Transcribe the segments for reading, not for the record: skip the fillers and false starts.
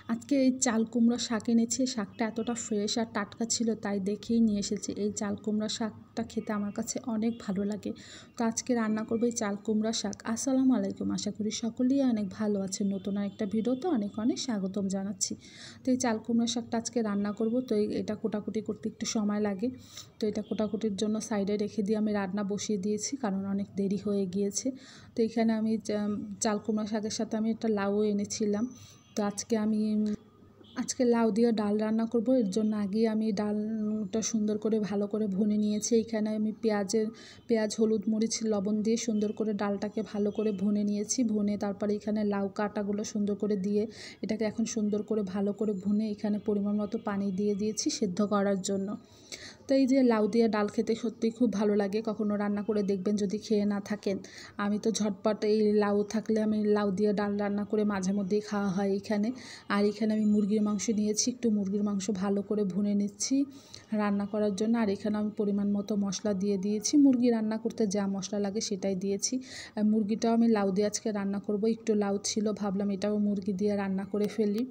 আজকে এই চাল কুমড়া শাক এনেছি। শাকটা এতটা ফ্রেশ আর টাটকা ছিল, তাই দেখেই নিয়ে এসেছি। এই চাল কুমড়া শাকটা খেতে আমার কাছে অনেক ভালো লাগে। তো আজকে রান্না করবো এই চাল কুমড়া শাক। আসসালামু আলাইকুম, আশা করি সকলেই অনেক ভালো আছেন। নতুন আরেকটা ভিডিওতে অনেক অনেক স্বাগতম জানাচ্ছি। তো এই চাল কুমড়া শাকটা আজকে রান্না করব। তো এটা কোটাকুটি করতে একটু সময় লাগে। তো এটা কোটাকুটির জন্য সাইডে রেখে দিয়ে আমি রান্না বসিয়ে দিয়েছি, কারণ অনেক দেরি হয়ে গিয়েছে। তো এখানে আমি চাল কুমড়া শাকের সাথে আমি একটা লাউও এনেছিলাম। তো আজকে লাউ দিয়ে ডাল রান্না করব। এর জন্য আগেই আমি ডালটা সুন্দর করে ভালো করে ভুনে নিয়েছি। এখানে আমি পেঁয়াজ হলুদ মরিচ লবণ দিয়ে সুন্দর করে ডালটাকে ভালো করে ভুনে নিয়েছি। ভুনে তারপরে এখানে লাউ কাটাগুলো সুন্দর করে দিয়ে এটাকে এখন সুন্দর করে ভালো করে ভুনে এখানে পরিমাণ মতো পানি দিয়ে দিয়েছি সেদ্ধ করার জন্য। তো এই যে লাউ দিয়ে ডাল খেতে সত্যিই খুব ভালো লাগে। কখনো রান্না করে দেখবেন যদি খেয়ে না থাকেন। আমি তো ঝটপট এই লাউ থাকলে আমি লাউ দিয়ে ডাল রান্না করে মাঝে মধ্যেই খাওয়া হয় এখানে। আর এখানে আমি মুরগির মাংস নিয়েছি, একটু মুরগির মাংস ভালো করে ভুনে নিচ্ছি রান্না করার জন্য। আর এখানে আমি পরিমাণ মতো মশলা দিয়ে দিয়েছি। মুরগি রান্না করতে যা মশলা লাগে সেটাই দিয়েছি। আর মুরগিটাও আমি লাউ দিয়ে আজকে রান্না করব। একটু লাউ ছিল, ভাবলাম এটাও মুরগি দিয়ে রান্না করে ফেলি।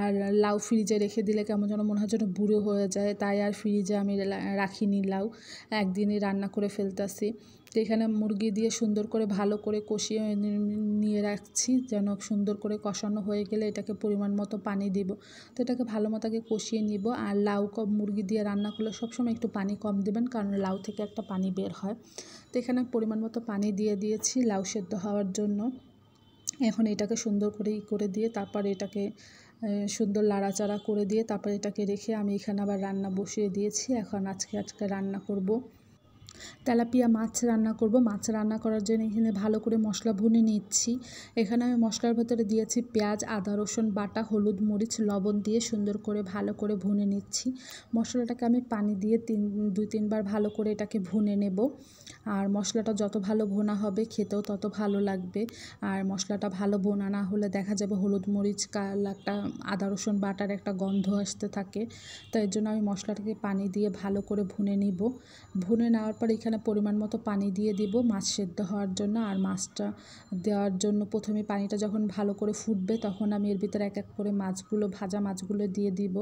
আর লাউ ফ্রিজে রেখে দিলে কেমন যেন মনে হয় যেন বুড়ো হয়ে যায়, তাই আর ফ্রিজে আমি রাখিনি লাউ, একদিনই রান্না করে ফেলতেছি। তো এখানে মুরগি দিয়ে সুন্দর করে ভালো করে কষিয়ে নিয়ে রাখছি, যেন সুন্দর করে কষানো হয়ে গেলে এটাকে পরিমাণ মতো পানি দিব। তো এটাকে ভালো মতো আগে কষিয়ে নিব। আর লাউ মুরগি দিয়ে রান্না করলে সবসময় একটু পানি কম দেবেন, কারণ লাউ থেকে একটা পানি বের হয়। তো এখানে পরিমাণ মতো পানি দিয়ে দিয়েছি লাউ সেদ্ধ হওয়ার জন্য। এখন এটাকে সুন্দর করে দিয়ে তারপর এটাকে সুন্দর লাড়াচাড়া করে দিয়ে তারপর এটাকে রেখে আমি এখানে আবার রান্না বসিয়ে দিয়েছি। এখন আজকে রান্না করব তেলাপিয়া মাছ রান্না করব। মাছ রান্না করার জন্য এখানে ভালো করে মশলা ভুনে নিচ্ছি। এখানে আমি মশলার ভেতরে দিয়েছি পেঁয়াজ আদা রসুন বাটা হলুদ মরিচ লবণ দিয়ে সুন্দর করে ভালো করে ভুনে নিচ্ছি। মশলাটাকে আমি পানি দিয়ে 2-3 বার ভালো করে এটাকে ভুনে নেব। আর মশলাটা যত ভালো ভোনা হবে খেতেও তত ভালো লাগবে। আর মশলাটা ভালো ভোনা না হলে দেখা যাবে হলুদ মরিচ একটা আদা রসুন বাটার একটা গন্ধ আসতে থাকে। তাই জন্য আমি মশলাটাকে পানি দিয়ে ভালো করে ভুনে নিব। ভুনে নেওয়ার পর এখানে পরিমাণ মতো পানি দিয়ে দিব মাছ সেদ্ধ হওয়ার জন্য। আর মাছটা দেওয়ার জন্য প্রথমে পানিটা যখন ভালো করে ফুটবে তখন আমি এর ভিতরে এক এক করে ভাজা মাছগুলো দিয়ে দিব।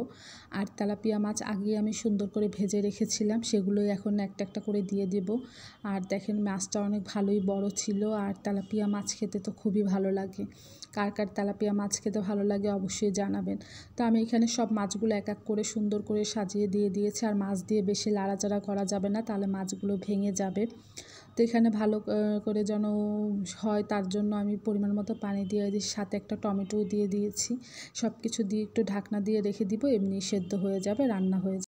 আর তেলাপিয়া মাছ আগে আমি সুন্দর করে ভেজে রেখেছিলাম, সেগুলোই এখন একটা একটা করে দিয়ে দিব। আর দেখেন মাছটা অনেক ভালোই বড় ছিল। আর তেলাপিয়া মাছ খেতে তো খুবই ভালো লাগে। কার কার তেলাপিয়া মাছ খেতে ভালো লাগে অবশ্যই জানাবেন। তো আমি এখানে সব মাছগুলো এক এক করে সুন্দর করে সাজিয়ে দিয়ে দিয়েছি। আর মাছ দিয়ে বেশি লাড়াচাড়া করা যাবে না, তাহলে মাছগুলো ভেঙে যাবে। তো এখানে ভালো করে যেন হয় তার জন্য আমি পরিমাণ মতো পানি দিয়ে সাথে একটা টমেটোও দিয়ে দিয়েছি। সব কিছু দিয়ে একটু ঢাকনা দিয়ে রেখে দিব, এমনি সেদ্ধ হয়ে যাবে, রান্না হয়ে যাবে।